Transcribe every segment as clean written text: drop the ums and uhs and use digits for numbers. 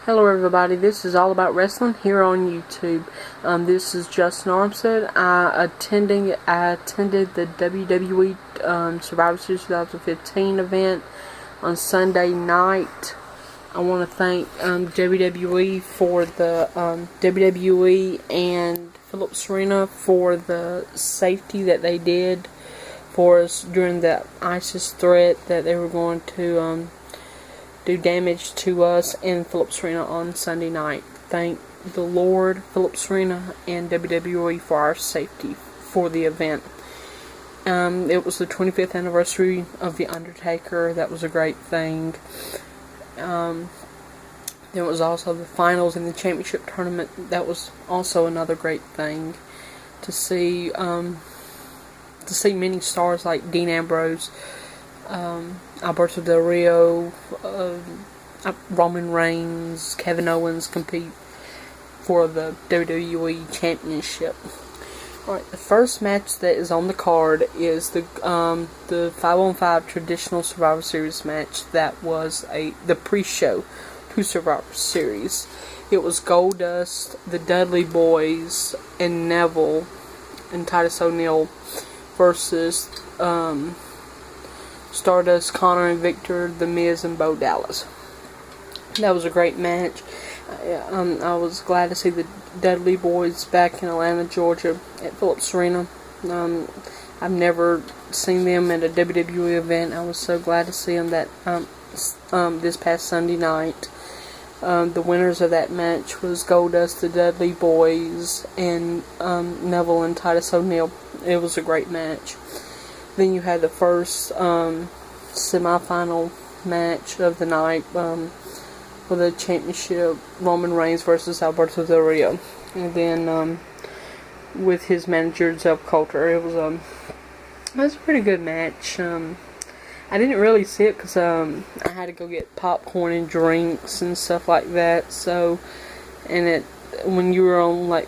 Hello everybody, this is All About Wrestling here on YouTube. This is Justin Armstead. I attended the WWE Survivor Series 2015 event on Sunday night. I want to thank WWE for the WWE and Philip Serena for the safety that they did for us during the ISIS threat that they were going to do damage to us and Philip Serena on Sunday night. Thank the Lord, Philip Serena, and WWE for our safety for the event. It was the 25th anniversary of The Undertaker. That was a great thing. There was also the finals in the championship tournament. That was also another great thing to see. To see many stars like Dean Ambrose, Alberto Del Rio, Roman Reigns, Kevin Owens compete for the WWE Championship. Alright, the first match that is on the card is the 5-on-5 traditional Survivor Series match that was the pre-show to Survivor Series. It was Goldust, the Dudley Boys, and Neville and Titus O'Neil versus Stardust, Connor and Victor, The Miz, and Bo Dallas. That was a great match. I was glad to see the Dudley Boys back in Atlanta, Georgia at Phillips Arena. I've never seen them at a WWE event. I was so glad to see them this past Sunday night. The winners of that match was Goldust, the Dudley Boys, and Neville and Titus O'Neil. It was a great match. Then you had the first semi-final match of the night for the championship, Roman Reigns versus Alberto Del Rio. And then with his manager, Zeb Coulter, it was a pretty good match. I didn't really see it because I had to go get popcorn and drinks and stuff like that. So, when you were on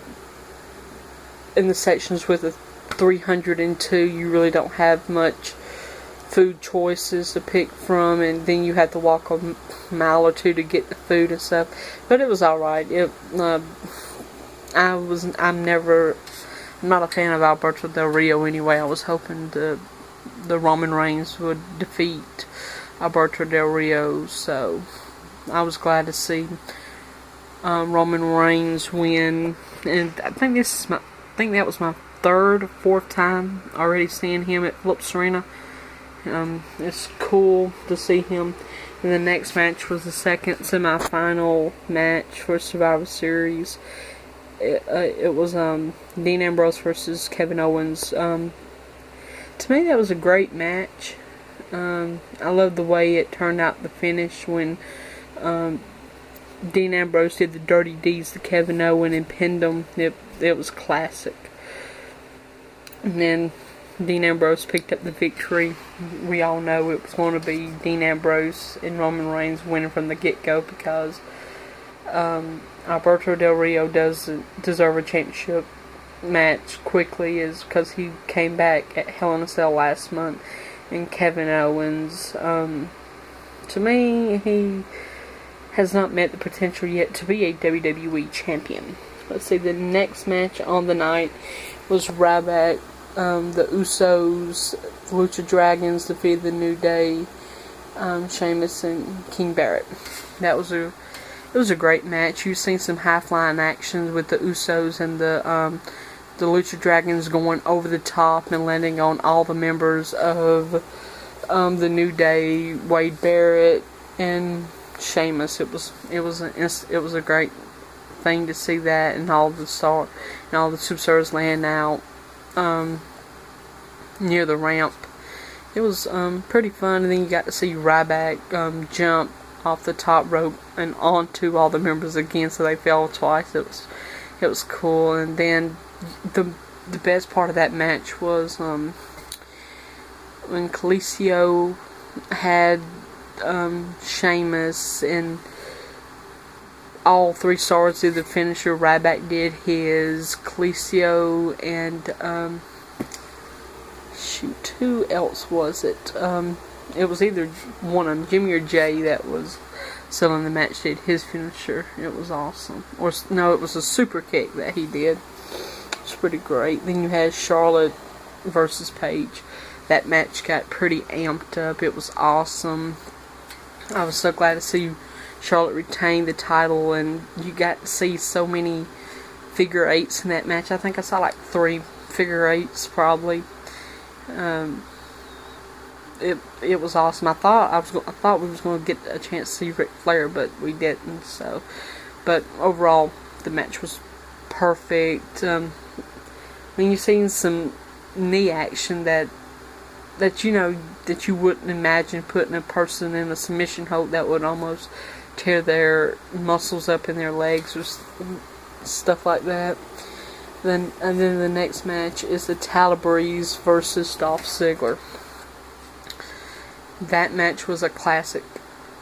in the sections with the 302, you really don't have much food choices to pick from, and then you have to walk a mile or two to get the food and stuff. But it was alright. I'm not a fan of Alberto Del Rio anyway. I was hoping the Roman Reigns would defeat Alberto Del Rio, so I was glad to see Roman Reigns win. And I think that was my third or fourth time already seeing him at Phillips Arena. It's cool to see him. And the next match was the second semi-final match for Survivor Series. It was Dean Ambrose versus Kevin Owens. To me, that was a great match. I love the way it turned out, the finish, when Dean Ambrose did the dirty deeds to Kevin Owens and pinned him. It was classic. And then Dean Ambrose picked up the victory. We all know it was going to be Dean Ambrose and Roman Reigns winning from the get-go because Alberto Del Rio does deserve a championship match quickly, is because he came back at Hell in a Cell last month. And Kevin Owens, to me, he has not met the potential yet to be a WWE champion. Let's see, the next match on the night was Ryback, the Usos, the Lucha Dragons defeated the New Day, Sheamus and King Barrett. It was a great match. You've seen some high-flying actions with the Usos and the Lucha Dragons going over the top and landing on all the members of the New Day, Wade Barrett and Sheamus. It was a great thing to see that, and all the superstars laying out near the ramp. It was pretty fun. And then you got to see Ryback jump off the top rope and onto all the members again, so they fell twice. It was cool. And then the best part of that match was when Kalisto had Sheamus and all three stars did the finisher. Ryback did his. Kalisto and who else was it? It was either one of them, Jimmy or Jay, that was selling the match, did his finisher. It was awesome. Or no, it was a super kick that he did. It's pretty great. Then you had Charlotte versus Paige. That match got pretty amped up. It was awesome. I was so glad to see Charlotte retain the title, and you got to see so many figure eights in that match. I think I saw like 3 figure eights probably. It was awesome. I thought we was going to get a chance to see Ric Flair, but we didn't. So, but overall, the match was perfect. You've seen some knee action that you wouldn't imagine putting a person in a submission hold that would almost tear their muscles up in their legs or stuff like that. And then the next match is the Tyler Breeze versus Dolph Ziggler. That match was a classic.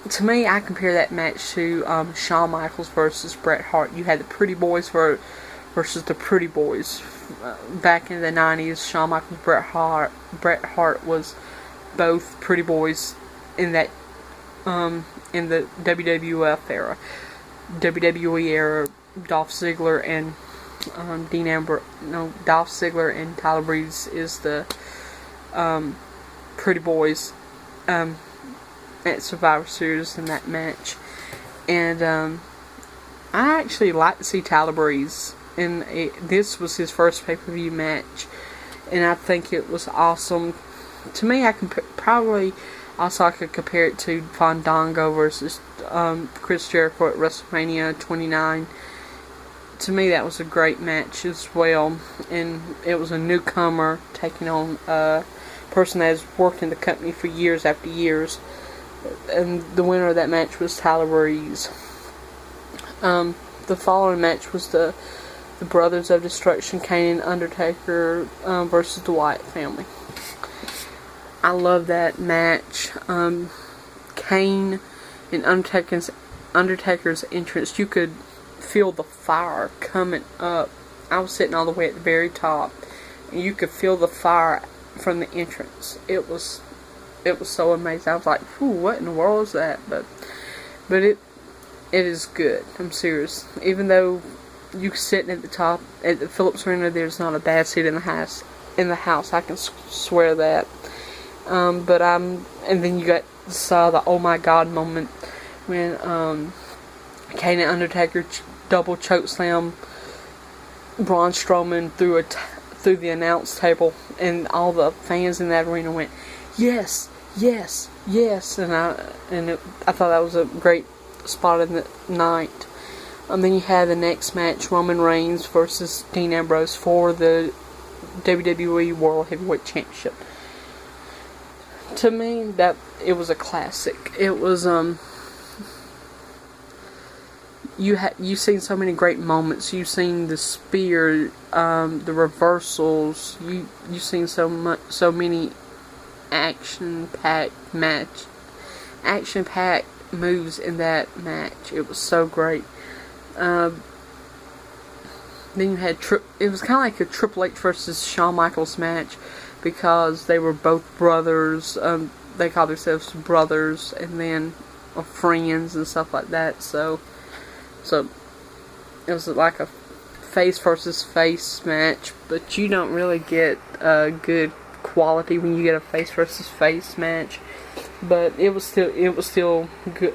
To me, I compare that match to Shawn Michaels versus Bret Hart. You had the Pretty Boys versus the Pretty Boys. Back in the 90s, Shawn Michaels, Bret Hart was both Pretty Boys in that in the WWF era. WWE era, Dolph Ziggler and Dolph Ziggler and Tyler Breeze is the Pretty Boys at Survivor Series in that match. And I actually like to see Tyler Breeze, and this was his first pay-per-view match, and I think it was awesome. To me, I could compare it to Fandango versus Chris Jericho at WrestleMania 29. To me, that was a great match as well, and it was a newcomer taking on a person that has worked in the company for years after years, and the winner of that match was Tyler Breeze. The following match was the Brothers of Destruction, Kane and Undertaker versus the Wyatt family. I love that match. Kane and Undertaker's entrance, you could feel the fire coming up. I was sitting all the way at the very top, and you could feel the fire from the entrance. It was so amazing. I was like, "Ooh, what in the world is that?" But it is good. I'm serious. Even though you sitting at the top at the Phillips Arena, there's not a bad seat in the house. I can swear that. And then you saw the oh my god moment when Kane and Undertaker double chokeslam Braun Strowman through the announce table, and all the fans in that arena went, "Yes, yes, yes," and I thought that was a great spot in the night. Then you had the next match, Roman Reigns versus Dean Ambrose for the WWE World Heavyweight Championship. To me, that it was a classic. It was you've seen so many great moments. You've seen the spear, the reversals. You've seen so many action-packed moves in that match. It was so great. Then you had it was kind of like a Triple H versus Shawn Michaels match, because they were both brothers. They called themselves brothers, and then friends and stuff like that. So it was like a face versus face match, but you don't really get good quality when you get a face versus face match. But it was still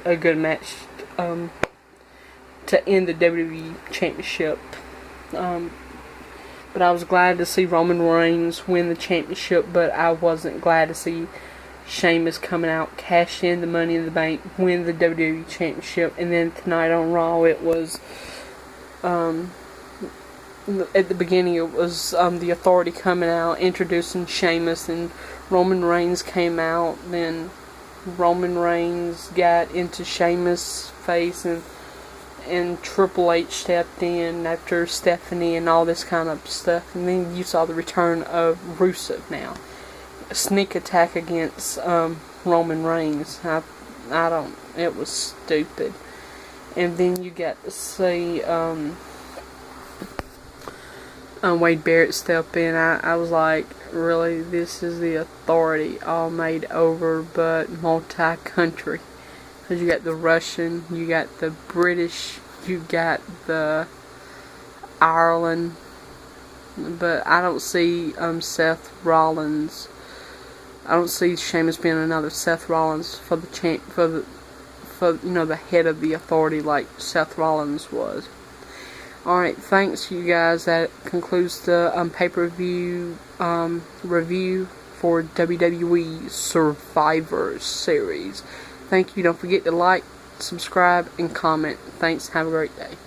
a good match to end the WWE Championship. But I was glad to see Roman Reigns win the championship, but I wasn't glad to see Sheamus coming out, cash in the Money in the Bank, win the WWE Championship. And then tonight on Raw, it was at the beginning, it was the Authority coming out, introducing Sheamus, and Roman Reigns came out. Then Roman Reigns got into Sheamus' face, and Triple H stepped in after Stephanie and all this kind of stuff. And then you saw the return of Rusev now. A sneak attack against Roman Reigns. It was stupid. And then you got to see Wade Barrett step in. I was like, really? This is the Authority all made over, but multi-country. Because you got the Russian, you got the British, you got the Ireland, but I don't see Seth Rollins. I don't see Sheamus being another Seth Rollins for the the head of the Authority like Seth Rollins was. Alright, thanks you guys. That concludes the pay-per-view review for WWE Survivor Series. Thank you. Don't forget to like, subscribe, and comment. Thanks. Have a great day.